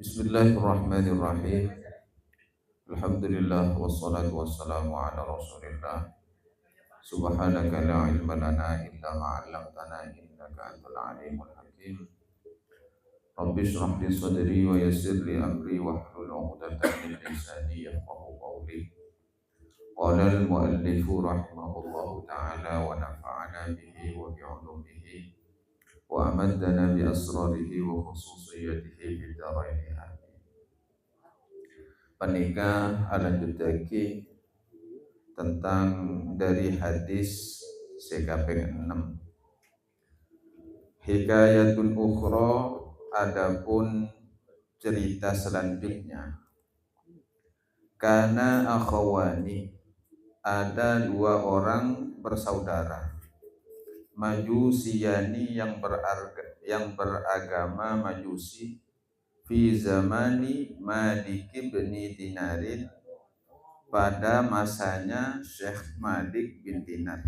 Bismillahirrahmanirrahim. Alhamdulillah wassalatu wassalamu ala Rasulillah. Subhanaka la ilma lana illa ma 'allamtana innaka antal alimul hakim. Rabbi shrah li sadri wa yassir li amri wahlul 'uqdatam min lisani yafqahu qawli. Qala al-muallif rahimahullahu ta'ala wa nafa'ana bihi wa bi 'ulumihi wa amaddana bi asrarihi wa khususiyatihi fid dharain. Panika lanjut lagi tentang dari hadis sekaping 6. Hikayatun ukhra, adapun cerita selanjutnya. Kana akhawani, ada dua orang bersaudara. Majusiyani yang beragama Majusi. Fi zamani Malik bin Dinarin, pada masanya Syekh Malik bin Dinar.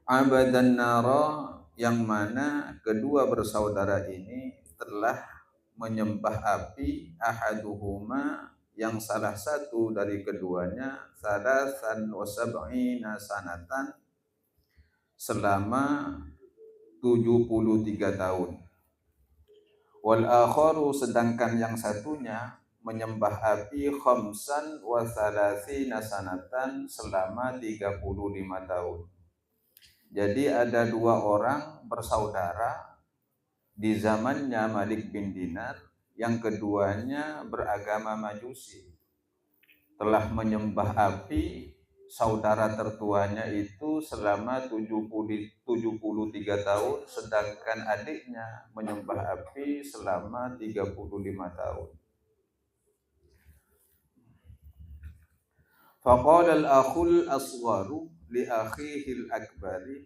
Abadan nara, yang mana kedua bersaudara ini telah menyembah api. Ahaduhuma, yang salah satu dari keduanya, salasan wa sab'ina sanatan, selama 73 tahun. Wal akharu, sedangkan yang satunya menyembah api khamsan wa thalathina sanatan, selama 35 tahun. Jadi ada dua orang bersaudara di zamannya Malik bin Dinar, yang keduanya beragama Majusi, telah menyembah api. Saudara tertuanya itu selama 73 tahun, sedangkan adiknya menyembah api selama 35 tahun. Faqala al-akhul asgharu li akhihil akbari,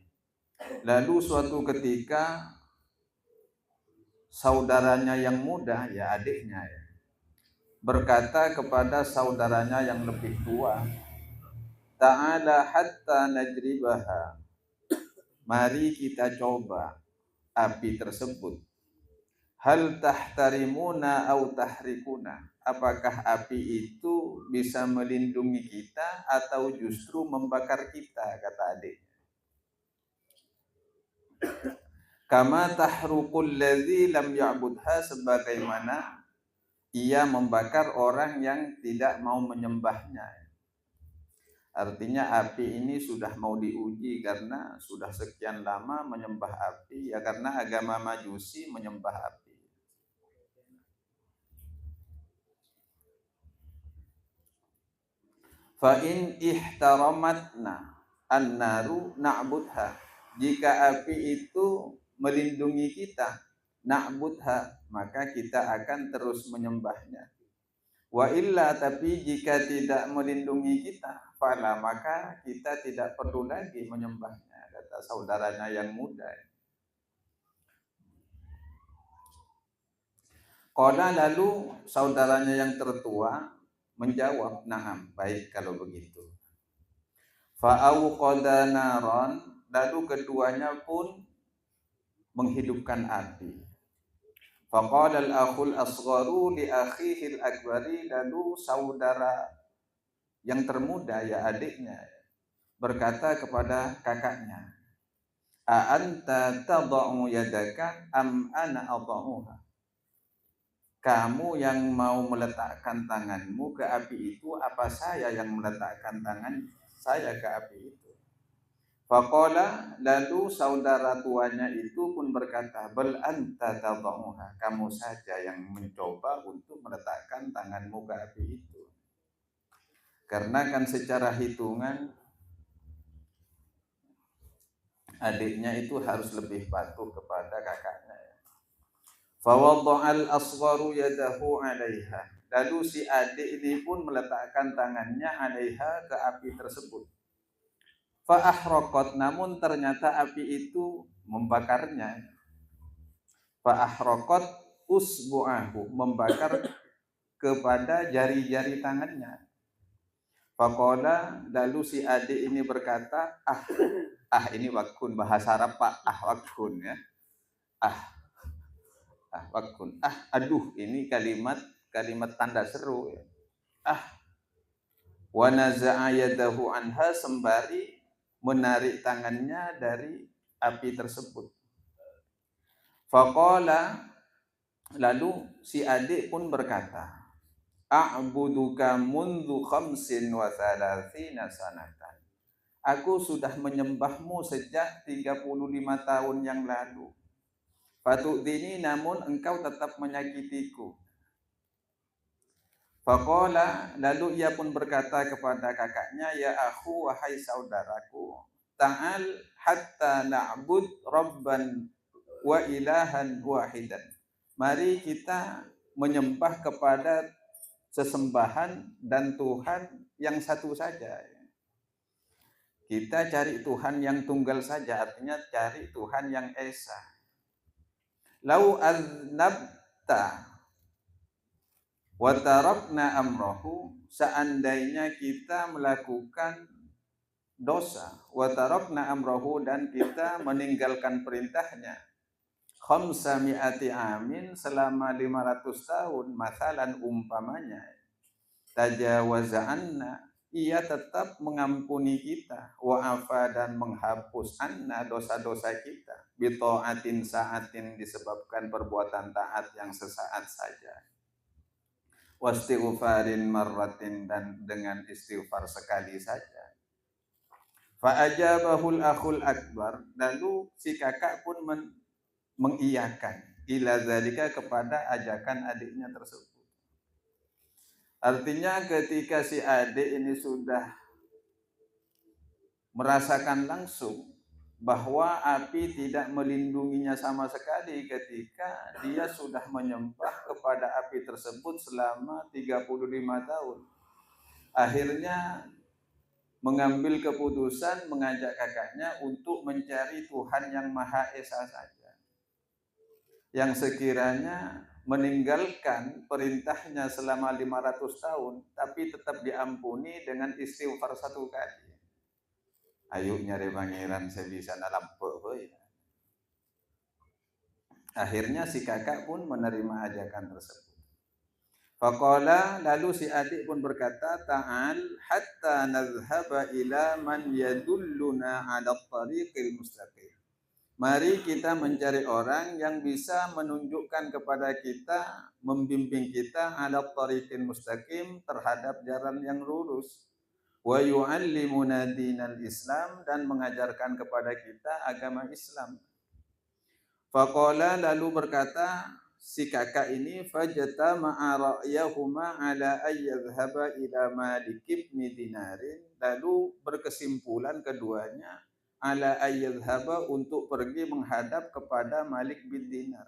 lalu suatu ketika saudaranya yang muda, ya adiknya ya, berkata kepada saudaranya yang lebih tua, ta'ala hatta najribaha, mari kita coba api tersebut. Hal tahtarimuna au tahrikuna, apakah api itu bisa melindungi kita atau justru membakar kita, kata adik. Kama tahrukul ladzi lam ya'budha, sebagaimana ia membakar orang yang tidak mau menyembahnya. Artinya api ini sudah mau diuji karena sudah sekian lama menyembah api, ya karena agama Majusi menyembah api. Fa in ihtaramatna an-naru na'budha, jika api itu melindungi kita, na'budha, maka kita akan terus menyembahnya. Wa illa, tapi jika tidak melindungi kita, fala, maka kita tidak perlu lagi menyembahnya, kata saudaranya yang muda. Qala, lalu saudaranya yang tertua menjawab, na'am, baik kalau begitu. Fa'auqada naran, lalu keduanya pun menghidupkan api. Faqala al-akhul asgharu li akhihil akbari, lalu saudara yang termuda, ya adiknya, berkata kepada kakaknya, a anta tad'u yadaka am ana ad'uha, kamu yang mau meletakkan tanganmu ke api itu, apa saya yang meletakkan tangan saya ke api itu? Faqala, lalu saudara tuanya itu pun berkata, bal anta tad'uha, kamu saja yang mencoba untuk meletakkan tanganmu ke api itu. Karena kan secara hitungan adiknya itu harus lebih patuh kepada kakaknya. Fa wada'al asgharu yadahu 'alaiha, lalu si adik ini pun meletakkan tangannya 'alaiha, ke api tersebut. Fa ahraqat, namun ternyata api itu membakarnya. Fa ahraqat usbu'ahu, membakar kepada jari-jari tangannya. Faqala, lalu si adik ini berkata, ini wakun, bahasa Arab Pak, wakun ya. wakun. Aduh, ini kalimat tanda seru ya. Wa naza'a yadahu anha, sembari menarik tangannya dari api tersebut. Faqala, lalu si adik pun berkata, a'buduka mundhu khamsin wa thalathina sanatan. Aku sudah menyembahmu sejak 35 tahun yang lalu. Fatu'dini, namun engkau tetap menyakitiku. Faqala, lalu ia pun berkata kepada kakaknya, ya akhu, wahai saudaraku, ta'al hatta na'bud rabban wa ilahan wahidan. Mari kita menyembah kepada sesembahan dan Tuhan yang satu saja. Kita cari Tuhan yang tunggal saja, artinya cari Tuhan yang esa. Lau aznabta wa tarakna amrahu, seandainya kita melakukan dosa, wa tarakna amrahu, dan kita meninggalkan perintahnya, khamsa mi'ati amin, selama 500 tahun, masalan umpamanya, tajawaza anna, ia tetap mengampuni kita, wa afa, dan menghapus anna, dosa-dosa kita, bita'atin sa'atin, disebabkan perbuatan taat yang sesaat saja, wastighfarin marratin, dan dengan istighfar sekali saja. Fa'ajabahul akhul akbar, lalu si kakak pun mengiyakan ila zalika, kepada ajakan adiknya tersebut. Artinya ketika si adik ini sudah merasakan langsung bahwa api tidak melindunginya sama sekali ketika dia sudah menyembah kepada api tersebut selama 35 tahun. Akhirnya mengambil keputusan mengajak kakaknya untuk mencari Tuhan yang Maha Esa saja, yang sekiranya meninggalkan perintahnya selama 500 tahun tapi tetap diampuni dengan istighfar 1 kali. Ayo nyari pangeran sebisa nalampe. Akhirnya si kakak pun menerima ajakan tersebut. Faqala, lalu si adik pun berkata, ta'al hatta nadhhaba ila man yadulluna 'ala tariqil mustaqim. Mari kita mencari orang yang bisa menunjukkan kepada kita, membimbing kita 'ala tariqil mustaqim, terhadap jalan yang lurus. Wa yu'allimuna dinal Islam, dan mengajarkan kepada kita agama Islam. Faqala, lalu berkata si kakak ini, fajtama'a ra'yahuma ala ayyadhhaba ila Malik ibn Dinarin, lalu berkesimpulan keduanya ala ayyadhhaba, untuk pergi menghadap kepada Malik bin Dinar.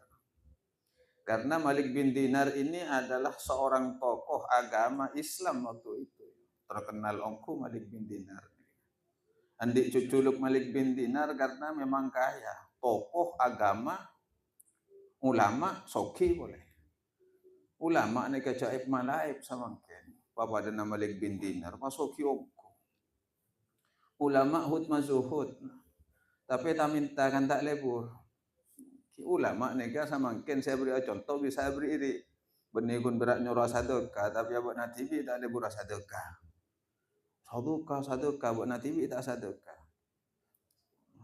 Karena Malik bin Dinar ini adalah seorang tokoh agama Islam waktu itu. Terkenal ongku Malik bin Dinar. Andik cuculuk Malik bin Dinar karena memang kaya, tokoh agama, ulama, soki boleh. Ulama ni kejaib malaib samangken. Pada nama Malik bin Dinar, masoki ongku. Ulama hut mazuhud. Tapi tak minta kan tak lebur. Ulama ni kan samangken, saya beri contoh, bisa beri ini. Benikun berat nyuruh sadaqah, tapi abad natibi tak lebur sadaqah. Sadaqah buat nanti tak sadaqah.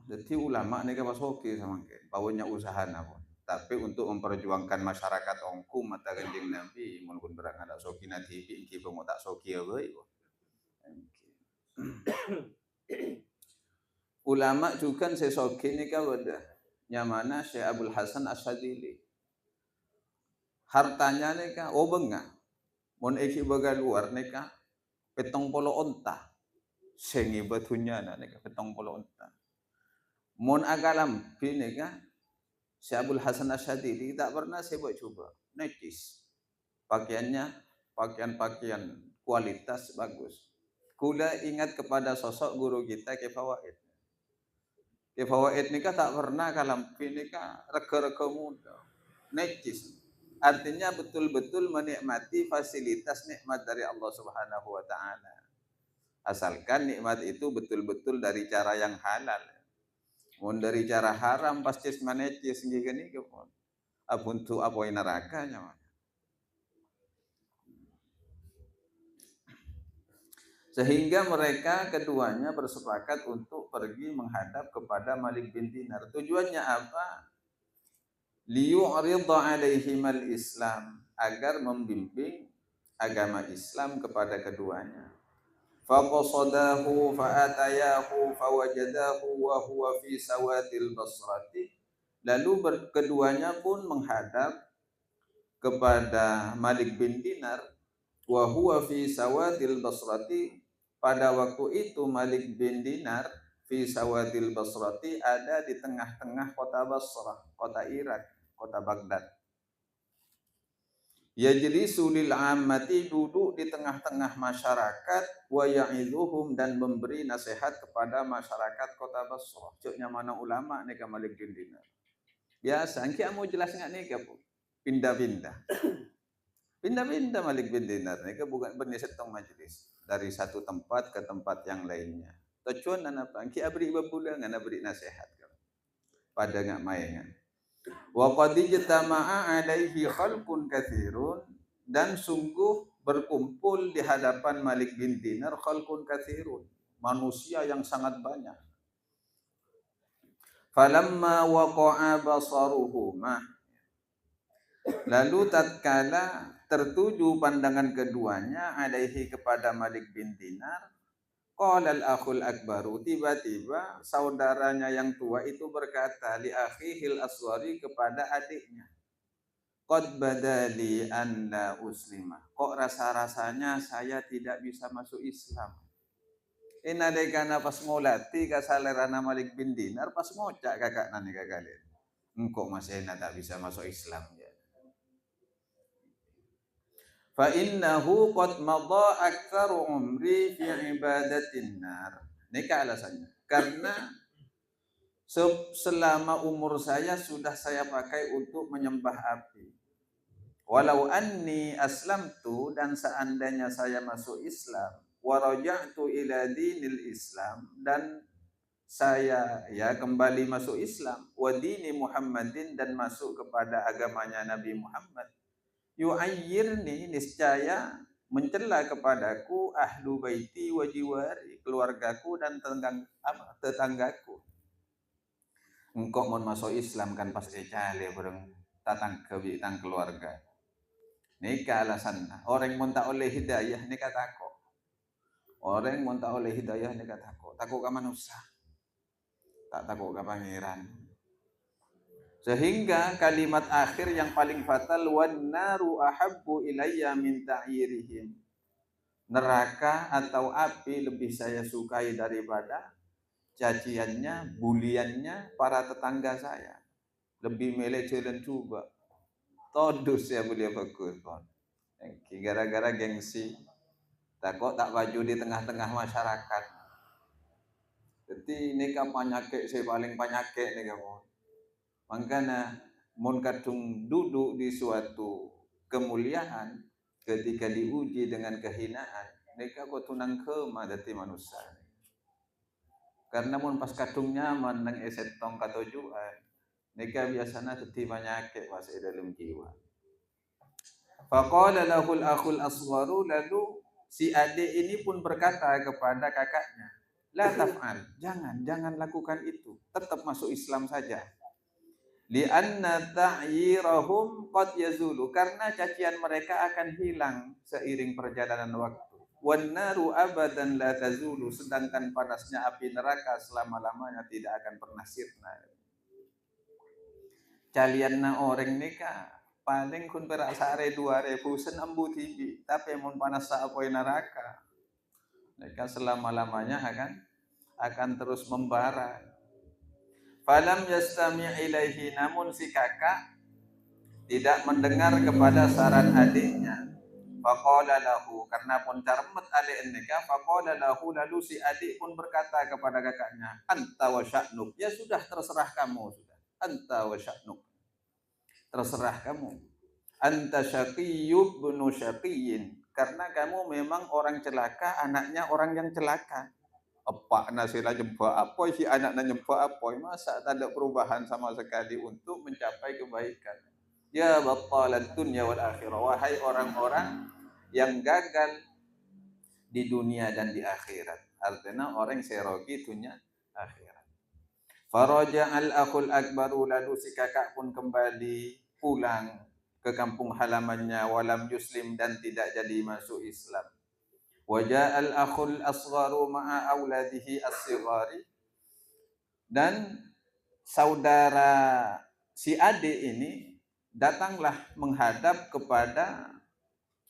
Jadi ulama ni kan masoki samangken, bawanya usaha pun. Tapi untuk memperjuangkan masyarakat ongku mata Kanjeng Nabi, mun berat ada soki nanti iki pun tak soki euy. Ulama juga sesoki ni kan ada. Nyamana Syekh Abdul Hasan Asyadili. Hartanya ni kan benga. Mun iki baga luar ni kan 70 onta. Sengi batunya ni kan 70 onta. Mun agalam ini kan Syekh Abdul Hasan Asyadili tak pernah saya buat coba. Necis. Pakaiannya pakaian kualitas bagus. Kula ingat kepada sosok guru kita Kefawaid. Kefawaid ni kan tak pernah kalam ini kan rega-rega muda. Necis. Artinya betul-betul menikmati fasilitas nikmat dari Allah Subhanahu wa taala. Asalkan nikmat itu betul-betul dari cara yang halal. Mun dari cara haram pasti manecis gini pun. Abuntu apoi nerakanya. Sehingga mereka keduanya bersepakat untuk pergi menghadap kepada Malik bin Dinar. Tujuannya apa? Liyu'ridha alaihimal Islam, agar membimbing agama Islam kepada keduanya. Faqasadahu fa'atayahu fawajadahu wa huwa fi sawadil basrati. Lalu keduanya pun menghadap kepada Malik bin Dinar, wa huwa fi sawadil basrati. Pada waktu itu Malik bin Dinar fi sawadil basrati ada di tengah-tengah kota Basrah, kota Irak, kota Baghdad. Yajlisu lil ammati, duduk di tengah-tengah masyarakat, wa ya'idhuhum, dan memberi nasihat kepada masyarakat kota Basrah. Cuknya mana ulama nih ke Malik bin Dinar. Biasa, engki mau jelas enggak nih ke pindah-pindah. Pindah-pindah Malik bin Dinar nih ke bukan bernisetong majelis dari satu tempat ke tempat yang lainnya. Tujuan apa? Engki abri babulang ana beri nasihat. Pada enggak main. Wa qad ijtama'a alaihi khalqun katsirun, dan sungguh berkumpul di hadapan Malik bin Dinar khalqun katsirun, manusia yang sangat banyak. Falamma waqa'a basaruhuma, lalu tatkala tertuju pandangan keduanya alaihi kepada Malik bin Dinar, qala al-akhul akbaru, tiba-tiba saudaranya yang tua itu berkata li akhihil aswari, kepada adiknya, qad badali anna uslima, kok rasa-rasanya saya tidak bisa masuk Islam. Inadekana pas ngolati kasalerana Malik bin Dinar pas ngocak kakak nani kakak, engkau masih tak bisa masuk Islam ya. Fa innahu qad madha aktsaru umri fi ibadatin nar. Nika alasannya. Karena selama umur saya sudah saya pakai untuk menyembah api. Walau anni aslamtu, dan seandainya saya masuk Islam, wa raja'tu ila dinil Islam, dan saya kembali masuk Islam, wa dini Muhammadin, dan masuk kepada agamanya Nabi Muhammad, yu'ayyirni, niscaya mencela kepadaku ahlu baiti wa jiwari, keluargaku dan tetanggaku. Engkau mau masuk Islam kan pasti cale bareng tatang kebitang keluarga. Nika alasan orang mau tak oleh hidayah nika takut. Orang mau tak oleh hidayah nika takut. Takut ke manusia, tak takut ke pangeran. Sehingga kalimat akhir yang paling fatal, wan naru ahabbu ilayya min ta'yirihim, neraka atau api lebih saya sukai daripada caciannya, buliannya para tetangga saya. Lebih milih jalan coba. Todus ya beliau bagus. Gara-gara gengsi, takut tak baju di tengah-tengah masyarakat. Jadi ini kan penyakit, saya paling penyakit nih kamu. Makanya mun kadung duduk di suatu kemuliaan, ketika diuji dengan kehinaan, mereka kok tunang kema dadi manusia. Karena mun pas kadung nyaman nang esetong katujuan, mereka biasanya dadi penyakit pas dalam jiwa. Faqala lahul akhul asgharu, lalu si adik ini pun berkata kepada kakaknya, la taf'al, jangan lakukan itu, tetap masuk Islam saja. Lianna ta'yirahum qad yazulu, karena cacian mereka akan hilang seiring perjalanan waktu. Wan naru abadan la tazulu, sedangkan panasnya api neraka selama-lamanya tidak akan pernah sirna. Calianna orang nika paling kun perak sare 2000 sen ambu tibi, tapi mun panas sa apoi neraka, mereka selama-lamanya akan terus membara. Falam yastami' ilaihi, namun si kakak tidak mendengar kepada saran adiknya. Faqala lahu, karena pun carmet adik nikah, faqala lahu, lalu si adik pun berkata kepada kakaknya, anta wa sya'nuk, ya sudah terserah kamu sudah. Anta wa sya'nuk, terserah kamu. Anta syaqiyyub bunu syaqiyyin, karena kamu memang orang celaka, anaknya orang yang celaka. Apa nasila nyembah apa si anaknya nyembah apa, masa tak ada perubahan sama sekali untuk mencapai kebaikan. Ya battalat dunya wal akhirah, wahai orang-orang yang gagal di dunia dan di akhirat. Artinya orang yang serogi dunia akhirat. Faraja al-akhul akbaru, lalu si kakak pun kembali pulang ke kampung halamannya, walam yuslim, dan tidak jadi masuk Islam. Wajah al-akhul asgharu ma'a auladihi as-sighari, dan saudara si adik ini datanglah menghadap kepada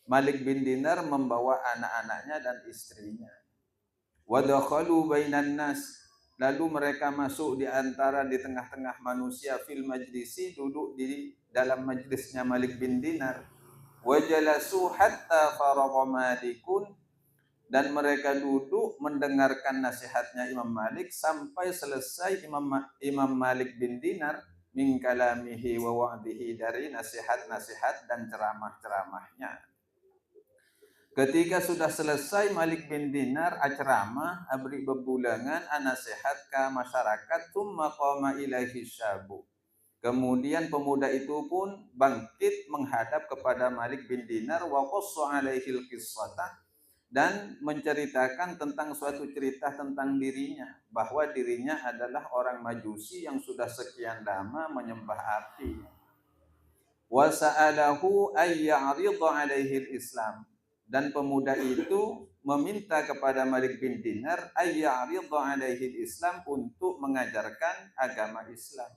Malik bin Dinar membawa anak-anaknya dan istrinya. Wa dakhalu bainan nas, lalu mereka masuk di antara, di tengah-tengah manusia, fil majlisi, duduk di dalam majlisnya Malik bin Dinar. Wa jalasu hatta faragha Malikun, dan mereka duduk mendengarkan nasihatnya Imam Malik sampai selesai Imam Malik bin Dinar min kalamihi wa wa'dihi, dari nasihat-nasihat dan ceramah-ceramahnya. Ketika sudah selesai Malik bin Dinar ceramah, abri bebulangan nasihat ke masyarakat, tsumma qama ilaihi syabu. Kemudian pemuda itu pun bangkit menghadap kepada Malik bin Dinar, wa qassa alaihil qissata, dan menceritakan tentang suatu cerita tentang dirinya, bahwa dirinya adalah orang Majusi yang sudah sekian lama menyembah api. Wa sa'alahu ay ya'ridha alaihi Islam, dan pemuda itu meminta kepada Malik bin Dinar ay ya'ridha alaihi Islam, untuk mengajarkan agama Islam.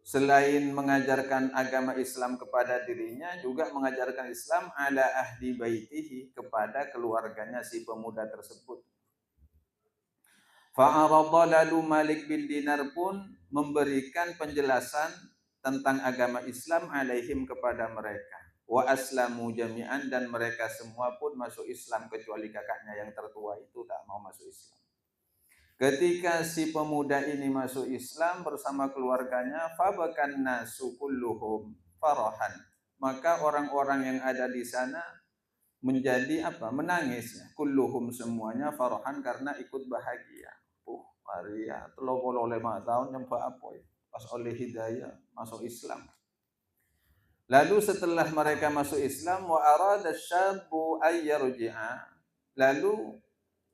Selain mengajarkan agama Islam kepada dirinya, juga mengajarkan Islam ala ahli baitihi, kepada keluarganya si pemuda tersebut. Fa'aradha, lalu Malik bin Dinar pun memberikan penjelasan tentang agama Islam alaihim, kepada mereka. Wa aslamu jami'an, dan mereka semua pun masuk Islam kecuali kakaknya yang tertua itu tak mau masuk Islam. Ketika si pemuda ini masuk Islam bersama keluarganya, fabakan nasu kulluhum farahan, maka orang-orang yang ada di sana menjadi menangis, kulluhum semuanya, farahan, karena ikut bahagia. Maria 35 tahun nyembah apa ya, pas oleh hidayah masuk Islam. Lalu setelah mereka masuk Islam, wa arada syabbu ayyarji'a, lalu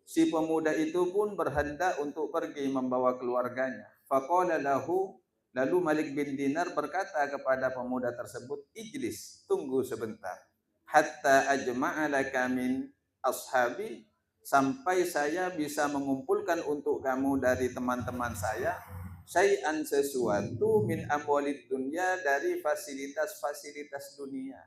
si pemuda itu pun berhendak untuk pergi membawa keluarganya. Faqala lahu, lalu Malik bin Dinar berkata kepada pemuda tersebut, ijlis, tunggu sebentar, hatta ajma'a laka min ashabi, sampai saya bisa mengumpulkan untuk kamu dari teman-teman saya, syai'an, sesuatu, min amwalid dunya, dari fasilitas-fasilitas dunia.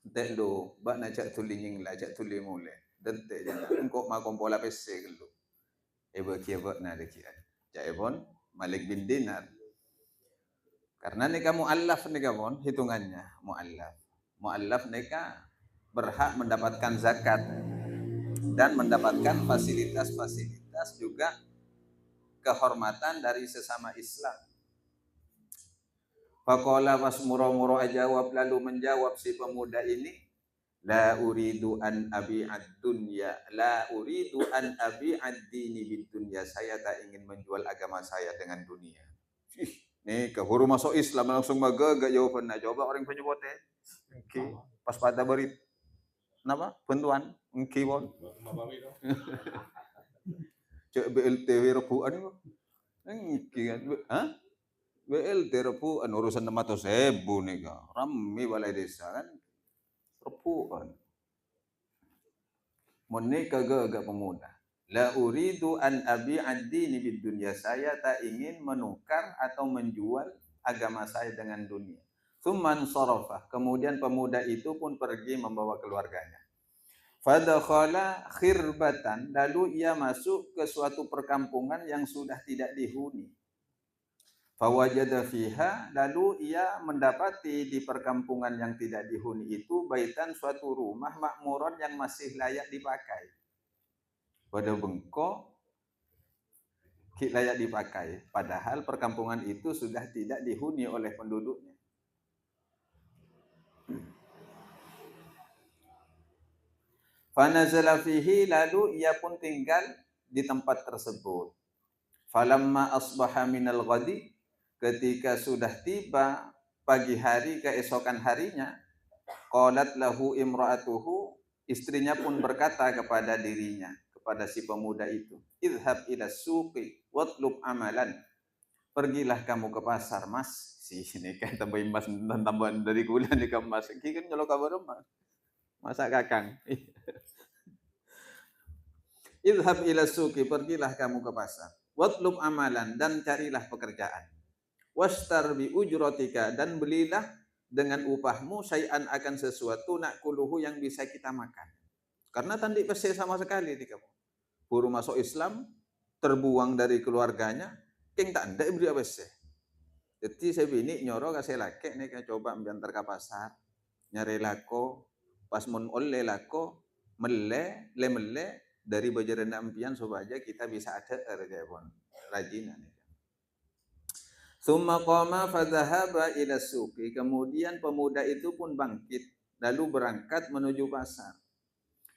Dek lo, bak najak tulinging lah, jak tuling mulai. Dente jangan engkau makom pola pese gelo. Eba kiabat na dekian. Jaibon Malik bin Dinar. Karena neka muallaf neka bon hitungannya muallaf. Muallaf neka berhak mendapatkan zakat dan mendapatkan fasilitas-fasilitas, juga kehormatan dari sesama Islam. Faqala, pas muro-muro ajawab, lalu menjawab si pemuda ini, la uridu an abi'ad dunya, la uridu an abi'ad dini bid dunya, saya tak ingin menjual agama saya dengan dunia. Nih kehuru masuk Islam langsung magagak jawaban. Nah, coba orang penyebutin. Oke, pas pada berit. Napa? Bantuan. Oke, bon. Cek BLTW rebuan itu. Oke kan. Hah? BLT rebuan urusan 600.000 nih kan. Rame balai desa kan. Rebuan. Mone kagak pemuda. La uridu an abi'ad dini bid dunya, saya tak ingin menukar atau menjual agama saya dengan dunia. Tsumman sarafa, kemudian pemuda itu pun pergi membawa keluarganya. Fadakhala khirbatan, lalu ia masuk ke suatu perkampungan yang sudah tidak dihuni. Fawajada fiha, lalu ia mendapati di perkampungan yang tidak dihuni itu baitan, suatu rumah makmuran yang masih layak dipakai. Pada bengkok layak dipakai, padahal perkampungan itu sudah tidak dihuni oleh penduduknya. Fanazala fihi, lalu ia pun tinggal di tempat tersebut. Falamma asbaha minal ghadi, ketika sudah tiba pagi hari keesokan harinya, qalat lahu imra'atuhu, istrinya pun berkata kepada dirinya, kepada si pemuda itu, idhab ila suqi watlub amalan, pergilah kamu ke pasar mas. Si ini kan tambahin mas tambahan dari gula nih ke mas, ini kan nyolok kabar mas, masa kakang. Idhab ila suqi, pergilah kamu ke pasar, watlub amalan, dan carilah pekerjaan, wastar bi ujratika, dan belilah dengan upahmu syai'an, akan sesuatu nakuluhu yang bisa kita makan. Karena tadi pasti sama sekali di kamu. Baru masuk Islam, terbuang dari keluarganya, king tak ndak beri apa sih. Jadi saya bini nyoro kasih laki nih kayak coba mengantar ke pasar, nyari lako, pas mun oleh lako, mele dari bajaran ampian supaya kita bisa ada pun rajinan. Summa qama fadhahaba ila suqi, kemudian pemuda itu pun bangkit lalu berangkat menuju pasar.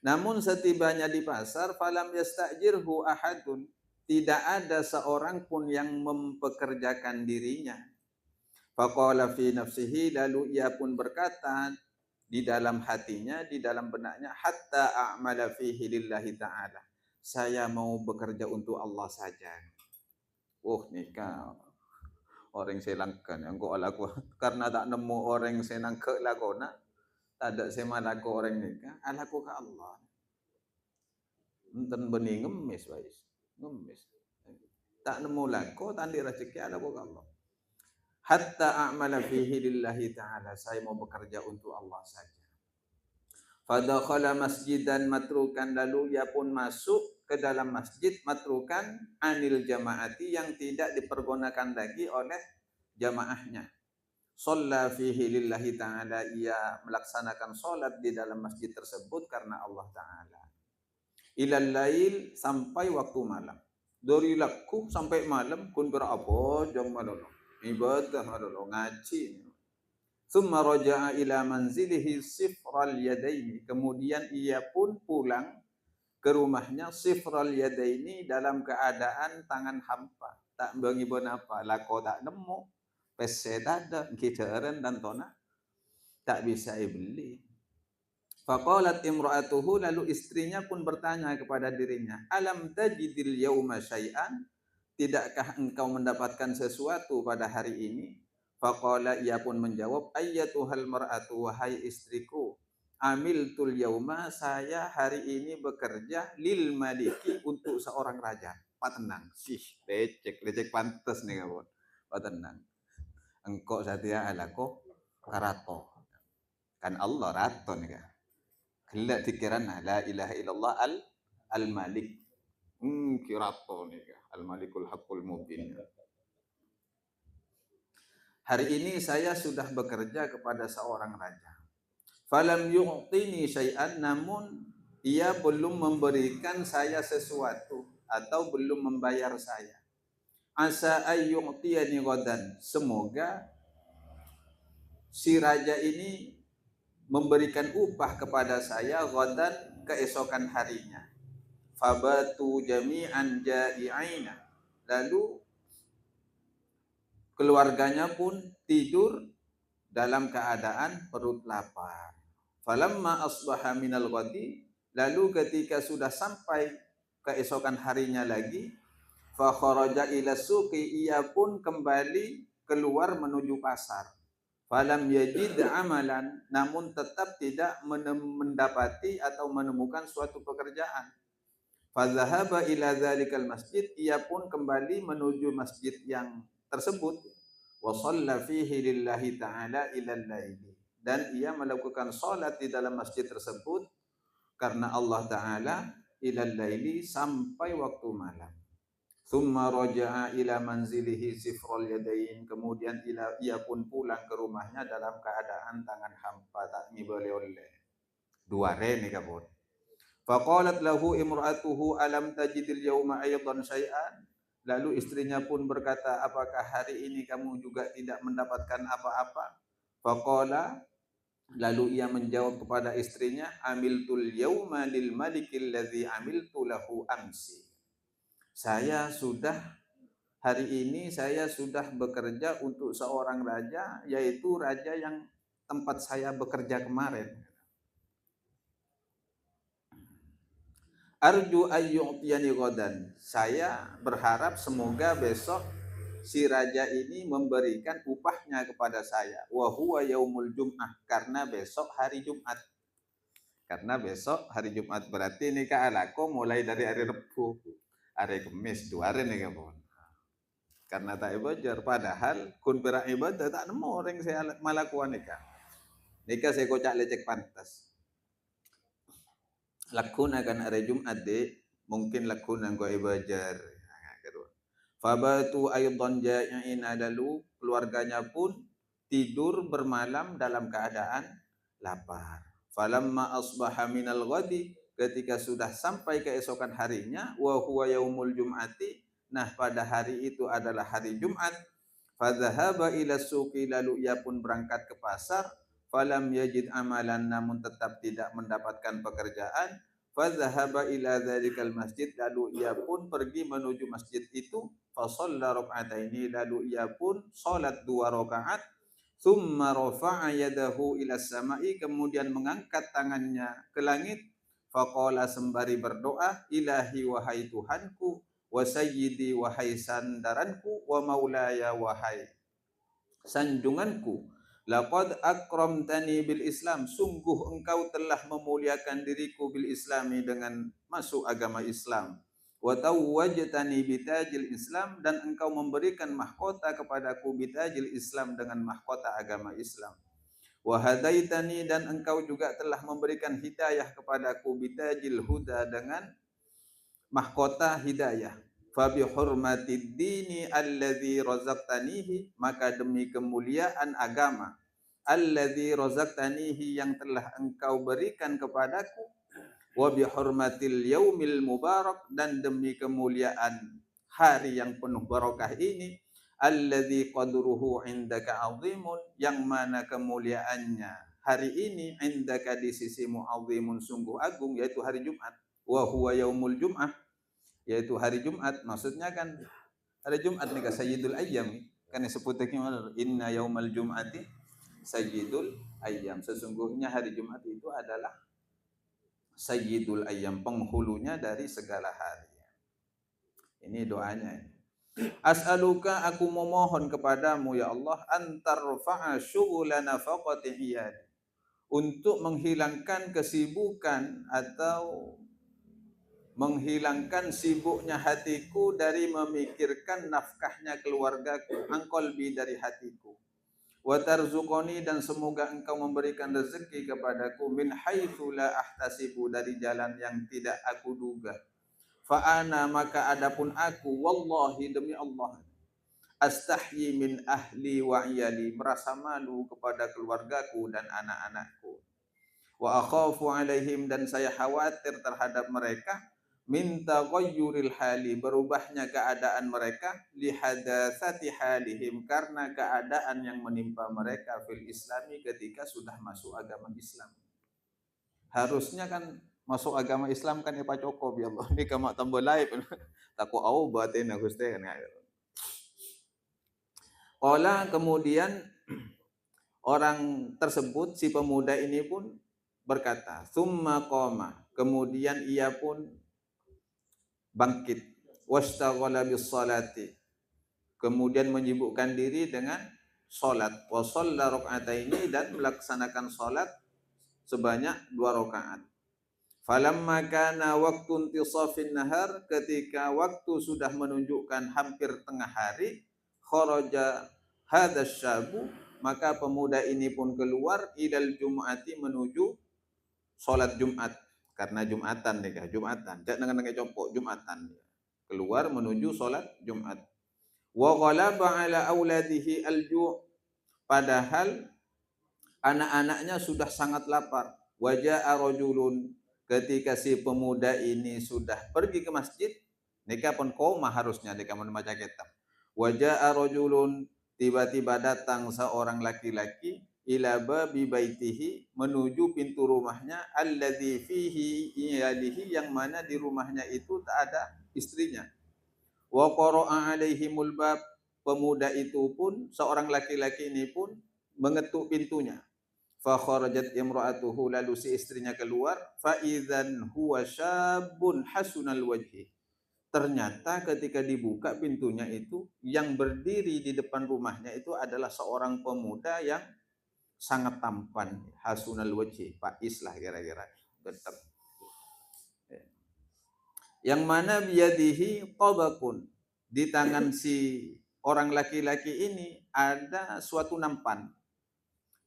Namun setibanya di pasar, falam yastajirhu ahadun, tidak ada seorang pun yang mempekerjakan dirinya. Faqala fi nafsihi, lalu ia pun berkata di dalam hatinya, di dalam benaknya, hatta a'mala fihi lillahi ta'ala, saya mau bekerja untuk Allah saja. Nikah orang selangkan yang kau laku karena tak nemu orang senang ke lakona, tak ada sema laku orang nikah, alaku ke Allah. Enten benih ngemis wais, ngemis. Tak nemu laku, tandi rezeki alaku ke Allah. Hatta a'mala fihi lillahi ta'ala, saya mau bekerja untuk Allah saja. Fadakhala masjidan matrukan, lalu ia pun masuk ke dalam masjid matrukan anil jamaati, yang tidak dipergunakan lagi oleh jamaahnya. Shalla fihi lillahi ta'ala, ia melaksanakan sholat di dalam masjid tersebut karena Allah Ta'ala. Ilal lail, sampai waktu malam. Dari laku sampai malam kun berapa jam malam. Ibadah malam ngaji. Summa raja'a ila manzilihi sifral yadaini, kemudian ia pun pulang ke rumahnya sifral yadaini, dalam keadaan tangan hampa. Tak bangibon apa, lako tak nemu, pese tak ada, kijaran dan tona tak bisa beli. Faqalat imra'atuhu, lalu istrinya pun bertanya kepada dirinya, alam tajidil yauma syai'an, tidakkah engkau mendapatkan sesuatu pada hari ini? Faqala, ia pun menjawab, ayyatuhal mar'atu, wahai istriku, amiltul yauma, saya hari ini bekerja lil maliki, untuk seorang raja. Patenang, lecek pantes nih kawan. Patenang, engkau satia alako karato, kan Allah rato nih kan. Kelak dikirana la ilaha illallah al-malik. Kirato nih al-malikul haqqul mubin. Hari ini saya sudah bekerja kepada seorang raja. Falam yu'tini syai'an, namun ia belum memberikan saya sesuatu atau belum membayar saya. Asa ayyu'tiyani ghadan, semoga si raja ini memberikan upah kepada saya ghadan, keesokan harinya. Fabatu jami'an ja'i'aina, lalu keluarganya pun tidur dalam keadaan perut lapar. Falamma asbaha minal ghadi, lalu ketika sudah sampai keesokan harinya lagi, fa kharaja ila suqi, ia pun kembali keluar menuju pasar. Falam yajid amalan, namun tetap tidak mendapati atau menemukan suatu pekerjaan. Fadhahaba ila dzalikal masjid, ia pun kembali menuju masjid yang tersebut. Wa shalla fihi lillahi ta'ala ilal laili, dan ia melakukan salat di dalam masjid tersebut karena Allah Ta'ala ilal laili, sampai waktu malam. Thumma raja'a ila manzilihi sifral yadain, kemudian ia pun pulang ke rumahnya dalam keadaan tangan hampa, tak ngibali oleh. Dua re nih kabut. Faqalat lahu imra'atuhu alam tajidil yawma aydan syai'an, lalu istrinya pun berkata, apakah hari ini kamu juga tidak mendapatkan apa-apa? Faqala, lalu ia menjawab kepada istrinya, amiltul yawma lil malikil ladzi amiltu lahu amsi, saya sudah hari ini saya sudah bekerja untuk seorang raja, yaitu raja yang tempat saya bekerja kemarin. Arju ayyu'tiyani ghadan. Saya berharap semoga besok si raja ini memberikan upahnya kepada saya. Wa huwa yaumul jum'ah, karena besok hari Jumat. Karena besok hari Jumat berarti nikah alako mulai dari hari Rabu, hari Kamis, 2 hari nih kamu. Karena tak ibajar, padahal kun pira ibadah tak nemu orang saya malakuan nikah. Nikah saya kocak lecek pantas. Lakuna kan hari Jumat deh, mungkin lakuna kau ibajar. Fabatu aydan ja'ina dalu, keluarganya pun tidur bermalam dalam keadaan lapar. Falamma asbaha minal ghadi, ketika sudah sampai keesokan harinya, wa huwa yaumul jum'ati, nah pada hari itu adalah hari Jumat, fadhahaba ila suqi, lalu ia pun berangkat ke pasar, falam yajid amalan, namun tetap tidak mendapatkan pekerjaan, fadhahaba ila dzalikal masjid, lalu ia pun pergi menuju masjid itu, fasalla raka'ataini, lalu ia pun salat 2 rakaat, thumma rafa'a yadahu ila samai, kemudian mengangkat tangannya ke langit, faqala, sembari berdoa, ilahi wahai Tuhanku, wa sayyidi wahai sandaranku, wa maulaya wahai sanjunganku, laqad akramtani bil Islam, sungguh engkau telah memuliakan diriku bil Islami, dengan masuk agama Islam, wa tawwajtani bitajil Islam, dan engkau memberikan mahkota kepadaku bitajil Islam, dengan mahkota agama Islam, wa hadaitani, dan engkau juga telah memberikan hidayah kepadaku bitajil huda, dengan mahkota hidayah, fa bi hurmatid dini alladzi razaqtanihi, maka demi kemuliaan agama alladzi razaqtanihi, yang telah engkau berikan kepadaku, wa bi hurmatil yaumil mubarak, dan demi kemuliaan hari yang penuh barakah ini, alladzi qadruhu indaka azimun, yang mana kemuliaannya hari ini indaka di sisimu azimun, sungguh agung, yaitu hari Jumat, wa huwa yaumul jum'ah, yaitu hari Jumat. Maksudnya kan hari Jumat nih sayyidul ayyam, kan disebutnya inna yaumal jum'ati sayyidul ayyam, sesungguhnya hari Jumat itu adalah sayyidul ayyam, penghulunya dari segala hari. Ini doanya. As'aluka, aku memohon kepadamu ya Allah, antarfa'a syughla nafaqati iyad, untuk menghilangkan kesibukan atau menghilangkan sibuknya hatiku dari memikirkan nafkahnya keluargaku, angkolbi, dari hatiku, wa tarzuqani, dan semoga engkau memberikan rezeki kepadaku, min haitsu la ahtasibu, dari jalan yang tidak aku duga, fa ana, maka adapun aku, wallahi, demi Allah, astahyi min ahli wa iyali, merasa malu kepada keluargaku dan anak-anakku, wa akhafu alaihim, dan saya khawatir terhadap mereka, minta ghayyuril hali, berubahnya keadaan mereka, lihadatsati halihim, karena keadaan yang menimpa mereka fil islami, ketika sudah masuk agama Islam. Harusnya kan masuk agama Islam kan ya Pak Coko, ya Allah, ini kamu tambah lain takut au batin Gusti kan. Qala, kemudian orang tersebut, si pemuda ini pun berkata, summa qoma, kemudian ia pun bangkit, wastaghala bis salati, kemudian menyibukkan diri dengan salat, wa shalla raka'ataini, dan melaksanakan salat sebanyak 2 rakaat. Falamma kana waqtu intisafin nahar, ketika waktu sudah menunjukkan hampir tengah hari, kharaja hadzal syabu, maka pemuda ini pun keluar, ilal jum'ati, menuju salat Jumat, karena Jumatan nih, Jumatan, jangan copok, Jumatan, keluar menuju salat Jumat. Wa ghalaba ala auladihi alju', padahal anak-anaknya sudah sangat lapar. Wa ja'a rajulun, ketika si pemuda ini sudah pergi ke masjid, nikah pun koma harusnya nikah membaca kitab. Wa ja'a rajulun, tiba-tiba datang seorang laki-laki, ila babi baitihi, menuju pintu rumahnya, alladzi fihi iyalihi, yang mana di rumahnya itu tak ada istrinya. Wa qara'a alaihimul bab, pemuda itu pun, seorang laki-laki ini pun mengetuk pintunya. Fa kharajat imra'atuhu, lalu si istrinya keluar, fa idzan huwa syabun hasunal wajhi. Ternyata ketika dibuka pintunya itu, yang berdiri di depan rumahnya itu adalah seorang pemuda yang sangat tampan, hasunal wajhi, Pais lah kira-kira. Tetap. Yang mana biyadihi tabakun, di tangan si orang laki-laki ini ada suatu nampan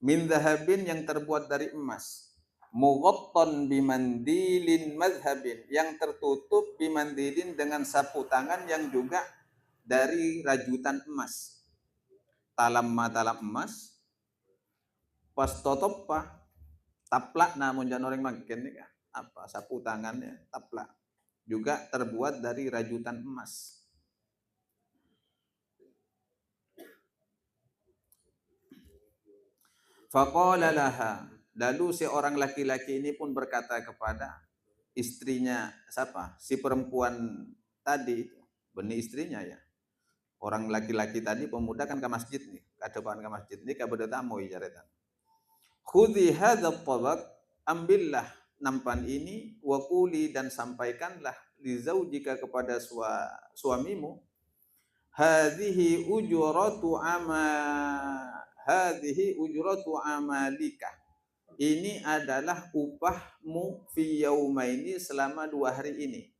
min dhahabin, yang terbuat dari emas, mughattan bimandilin madhabin, yang tertutup bimandilin dengan sapu tangan yang juga dari rajutan emas, talam emas, pas totoppa taplak, namun jangan orang makin nih apa sapu tangannya taplak juga terbuat dari rajutan emas. Faqala laha, lalu si orang laki-laki ini pun berkata kepada istrinya, siapa? Si perempuan tadi, benih istrinya ya. Orang laki-laki tadi pemuda kan ke masjid nih, ke depan ke masjid nih, ke tamu ijaretan. Khudhi hadza tabak, ambillah nampan ini, wa quli, dan sampaikanlah li zaujika, kepada suamimu, hadhihi ujratu amalika, ini adalah upahmu fi yaumaini, selama 2 hari ini.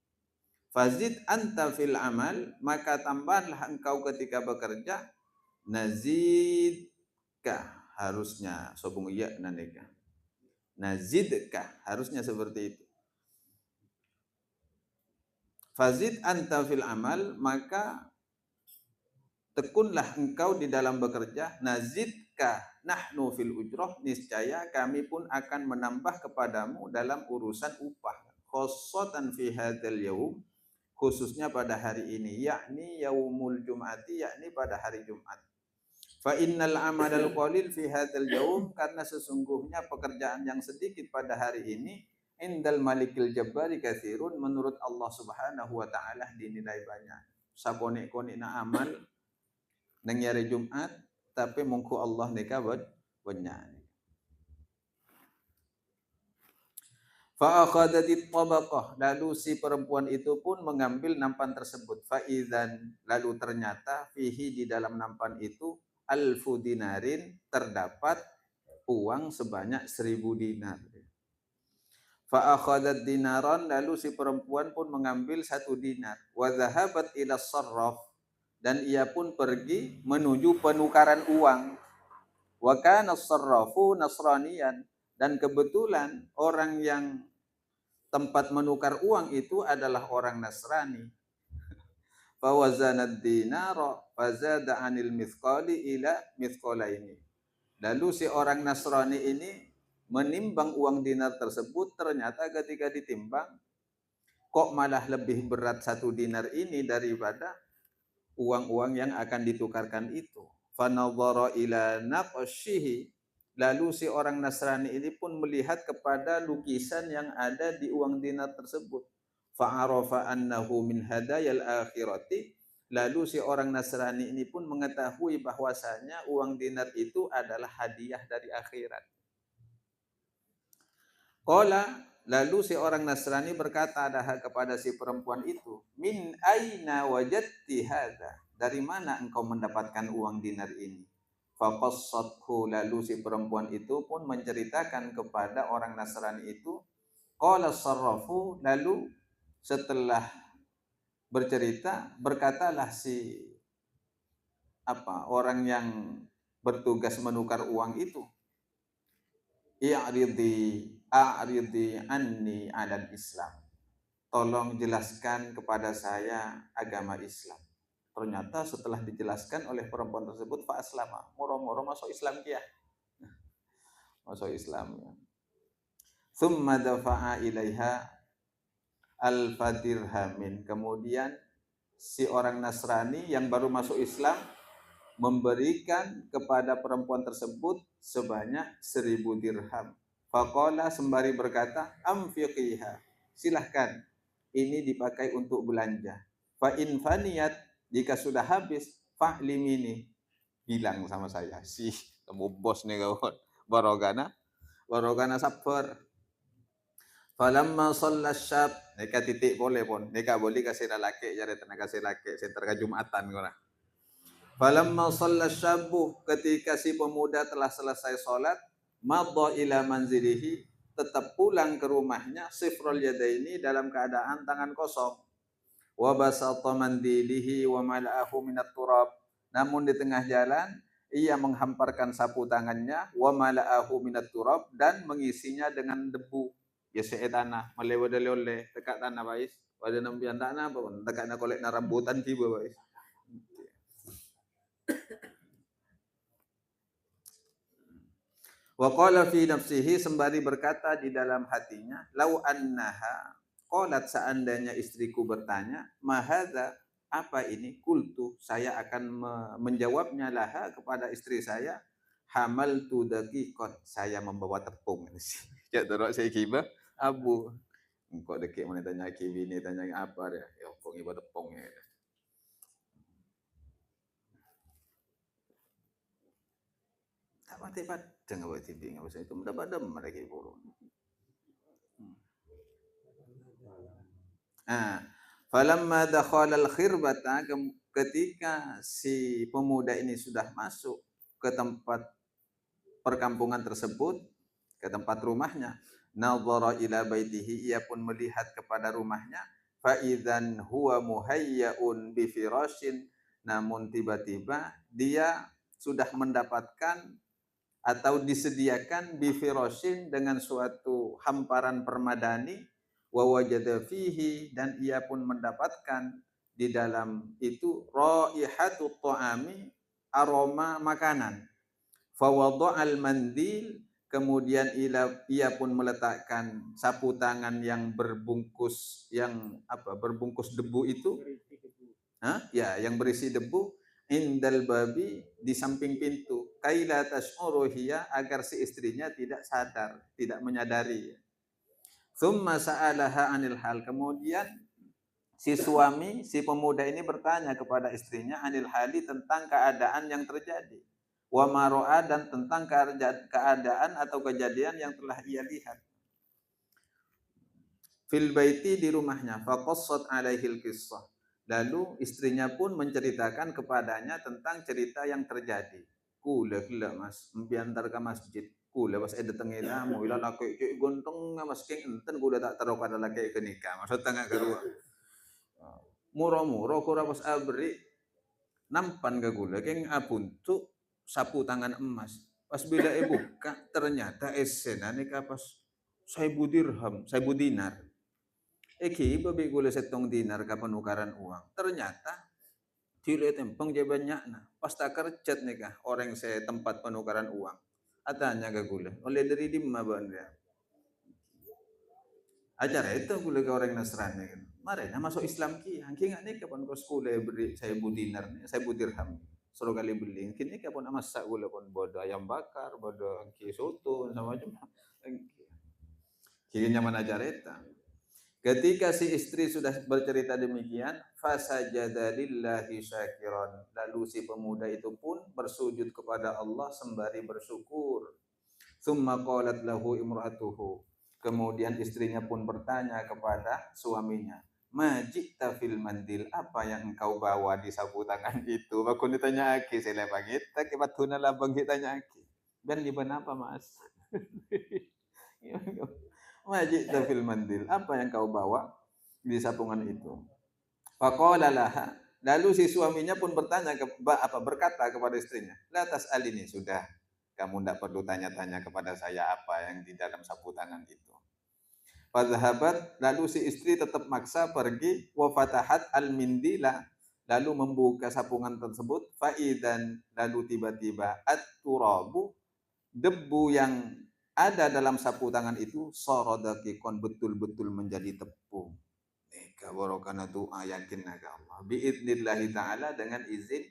Fazid anta fil amal, maka tambahlah engkau ketika bekerja, nazidka, harusnya sobung ya naneka, nazidka, harusnya seperti itu. Fazid anta fil amal, maka tekunlah engkau di dalam bekerja, nazidka nahnu fil ujroh, niscaya kami pun akan menambah kepadamu dalam urusan upah, khossatan fi hadzal yaum, khususnya pada hari ini, yakni yaumul jum'ati, yakni pada hari Jumat. Fa innal amalal qalil fi hadzal yaum, karena sesungguhnya pekerjaan yang sedikit pada hari ini, indal malikil jabbari katsirun, menurut Allah Subhanahu wa taala dinilai banyak. Sakonik-konikna amal nang hari Jumat, tapi mungku Allah neka banyak. Fa akhadatit tabaqah, lalu si perempuan itu pun mengambil nampan tersebut. Fa idzan, lalu ternyata fihi, di dalam nampan itu, alfu dinarin, terdapat uang sebanyak 1000 dinar. Fa akhadat dinaran, lalu si perempuan pun mengambil 1 dinar. Wa dhahabat ila sarraf, dan ia pun pergi menuju penukaran uang. Wa kana sarrafu nasraniyan, dan kebetulan orang yang tempat menukar uang itu adalah orang Nasrani. Fawazanad dinara fazada anil mithqali ila mithqalaini. Lalu si orang Nasrani ini menimbang uang dinar tersebut, ternyata ketika ditimbang kok malah lebih berat 1 dinar ini daripada uang-uang yang akan ditukarkan itu. Fanadhara ila naqshihi, lalu si orang Nasrani ini pun melihat kepada lukisan yang ada di uang dinar tersebut. Fa'arafa annahu min hadayal akhirati, lalu si orang Nasrani ini pun mengetahui bahwasanya uang dinar itu adalah hadiah dari akhirat. Qala, lalu si orang Nasrani berkata kepada si perempuan itu, min aina wajadti hadza, dari mana engkau mendapatkan uang dinar ini? Faqassathu, lalu si perempuan itu pun menceritakan kepada orang Nasrani itu. Qala sarrafu, lalu setelah bercerita, berkatalah si orang yang bertugas menukar uang itu, a'ridi anni 'alal Islam, tolong jelaskan kepada saya agama Islam. Ternyata setelah dijelaskan oleh perempuan tersebut, fa aslama, moro-moro masuk Islam dia. Masuk Islam. Tsumma dafa'a ilaiha al-fadirhamin, kemudian si orang Nasrani yang baru masuk Islam memberikan kepada perempuan tersebut sebanyak 1000 dirham. Faqala, sembari berkata, amfiqiha, silahkan ini dipakai untuk belanja. Fa in faniyat, Jika sudah habis, fa'limini, bilang sama saya. Si kamu bos nih kawan. Barogana sabar. Falamma shalla syab, neka titik boleh pun. Neka boleh kasih laki, jadi tenaga kasih laki, sentar ke Jumatan kau. Falamma shalla syabu, ketika si pemuda telah selesai sholat, madha ila manzilihi, tetap pulang ke rumahnya, sifrul yadaini, dalam keadaan tangan kosong. Wa basata mandilihi wa mala'ahu minat turab. Namun di tengah jalan, ia menghamparkan sapu tangannya, wa mala'ahu minat turab, dan mengisinya dengan debu. Ya tanah, melewa oleh tekak tanah bais. Pada nampian tanah apa pun, tekak na kolek na rambutan tiba bais. Wa qala fi nafsihi, sembari berkata di dalam hatinya, lau annaha qalat, seandainya istriku bertanya, mahadza, apa ini? Kultu, saya akan menjawabnya laha, kepada istri saya, hamaltu daqiqan, saya membawa tepung. Ya terus saya kiba abu. Engkau dekik mana tanya kibi ni, tanya apa dia? Ya kok iba tepung ya. Tak mati-mati jangan buat tibi, enggak usah itu mendapat mereka burung. Falamma dakhala al-khirbata, ketika si pemuda ini sudah masuk ke tempat perkampungan tersebut, ke tempat rumahnya, nadhara ila baitihi, ia pun melihat kepada rumahnya, fa idzan huwa muhayyaun bi firashin, namun tiba-tiba dia sudah mendapatkan atau disediakan bi firashin, dengan suatu hamparan permadani, wa wajada fihi, dan ia pun mendapatkan di dalam itu raihatu ta'ami, aroma makanan. Fa wada'al mandil, kemudian ia pun meletakkan sapu tangan yang berbungkus, yang apa, berbungkus debu itu, ya, yang berisi debu, indal babi, di samping pintu, kaila tash'uru hiya, agar si istrinya tidak sadar, tidak menyadari. Tsumma sa'alaha anil hal, kemudian si suami, si pemuda ini bertanya kepada istrinya, anil hali, tentang keadaan yang terjadi, wa maro'a, dan tentang keadaan atau kejadian yang telah ia lihat. Fil baiti, di rumahnya, faqassat alaihil qissah, lalu istrinya pun menceritakan kepadanya tentang cerita yang terjadi. Kula mas, membiantar ke masjid. Kula pas ada tengah tamu, ila laki cek gontong mas keng enten, kula tak taruh pada laki ke nikah. Maksud tengah kedua. Murah-murah kura pas abri nampan ke gula keng apuntu sapu tangan emas. Pas bila buka, ternyata esena nikah pas 1.000 dirham, 1.000 dinar. Eki babi gula setong dinar ka penukaran uang. Ternyata dilihat tempeng jabannya, pas tak kerjat nih kah orang saya tempat penukaran uang. Atanya ke gula, oleh dari dimma banda. Acara itu gula ke orang Nasrani kan. Mari nama masuk Islam ki, hangki nggak nih kapan kau sekolah beri saya dinar, saya dirham. Suruh kali beli. Kini kapan masak gula pun bodoh ayam bakar, bodoh hangki soto sama macam. Kini nyaman acara itu. Ketika si istri sudah bercerita demikian, fasajada lillahi syakiran, lalu si pemuda itu pun bersujud kepada Allah sembari bersyukur. Tsumma qalat lahu imra'atuhu, kemudian istrinya pun bertanya kepada suaminya, majita fil mandil, apa yang engkau bawa di sapu tangan itu? Bakun ditanya aki, saya pagi tak kebatuna labang ditanya aki. Dan di mana apa mas? Majita fil mandil, apa yang kau bawa di sapungan itu? Faqala laha, lalu si suaminya pun berkata kepada istrinya, la tas'alini, sudah, kamu tidak perlu tanya-tanya kepada saya apa yang di dalam sapu tangan itu. Fadhahabat, lalu si istri tetap maksa pergi, wa fatahat al-mindila, lalu membuka sapungan tersebut, faidan, lalu tiba-tiba at-turabu, debu yang ada dalam sapu tangan itu, saradakikon, betul-betul menjadi tepung. Nika barokana doa, yakin naga Allah biidnillahi ta'ala, dengan izin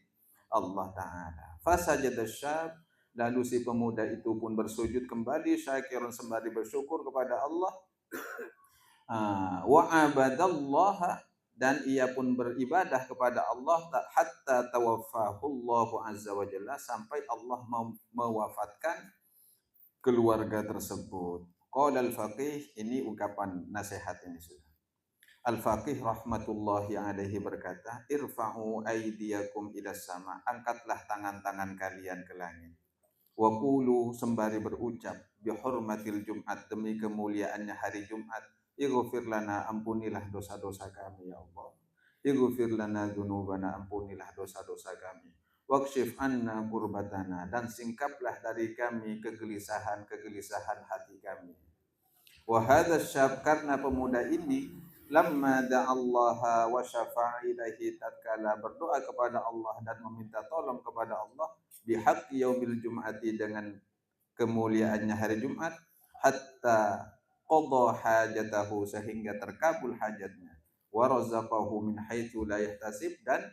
Allah ta'ala. Fasajada syab, lalu si pemuda itu pun bersujud kembali, syakiran, sembari bersyukur kepada Allah. Wa abadallaha, dan ia pun beribadah kepada Allah hatta tawaffahullahu azza wa jalla, sampai Allah mewafatkan keluarga tersebut. Qala al-faqih, ini ungkapan nasihat ini sudah. Al-Faqih rahmatullahi alaihi berkata, irfa'u aydiyakum ilas sama, angkatlah tangan-tangan kalian ke langit. Wa qulu, sembari berucap, bihurmatil Jumat, demi kemuliaannya hari Jumat, ighfir lana, ampunilah dosa-dosa kami ya Allah. Ighfir lana dzunubana, ampunilah dosa-dosa kami. Wakshif anna kurbatana, dan singkaplah dari kami kegelisahan hati kami. Wa hadza syab, karena pemuda ini lamma da'allaha wa syafa'a ilaihi, tatkala berdoa kepada Allah dan meminta tolong kepada Allah, bihaqqi yaumil jum'ati, dengan kemuliaannya hari Jumat, hatta qadha hajatahu, sehingga terkabul hajatnya, wa razaqahu min haitsu la yahtasib, dan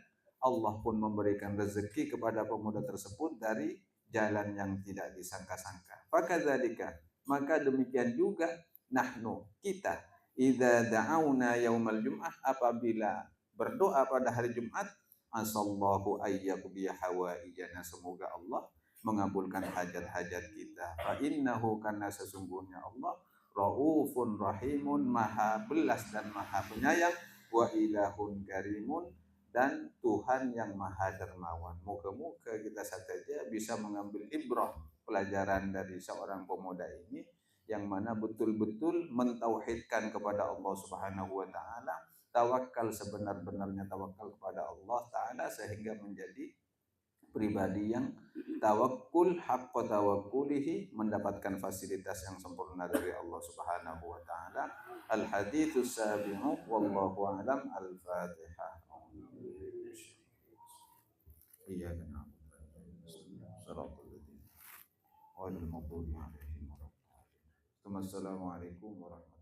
Allah pun memberikan rezeki kepada pemuda tersebut dari jalan yang tidak disangka-sangka. Fakadzalika, maka demikian juga nahnu, kita, idza da'auna yaumal jum'ah, apabila berdoa pada hari Jumat, asallahu ayyaqdiya hawaijana, semoga Allah mengabulkan hajat-hajat kita. Fa innahu, karena sesungguhnya Allah raufun rahimun, maha belas dan maha penyayang, wa ilahun karimun, dan Tuhan yang maha dermawan. Moga-moga kita saja bisa mengambil ibrah, pelajaran dari seorang pemuda ini, yang mana betul-betul mentauhidkan kepada Allah Subhanahu wa taala, tawakal sebenar-benarnya tawakal kepada Allah taala, sehingga menjadi pribadi yang tawakkul haqqa tawakkulihi, mendapatkan fasilitas yang sempurna dari Allah Subhanahu wa taala. Al haditsus sabi'u wallahu a'lam. Al-Fatihah. Iyyaka na'budu wa iyyaka nasta'in. Shiratal ladzina ghairil maghdubi 'alaihim waladdallin. Assalamualaikum warahmatullahi wabarakatuh.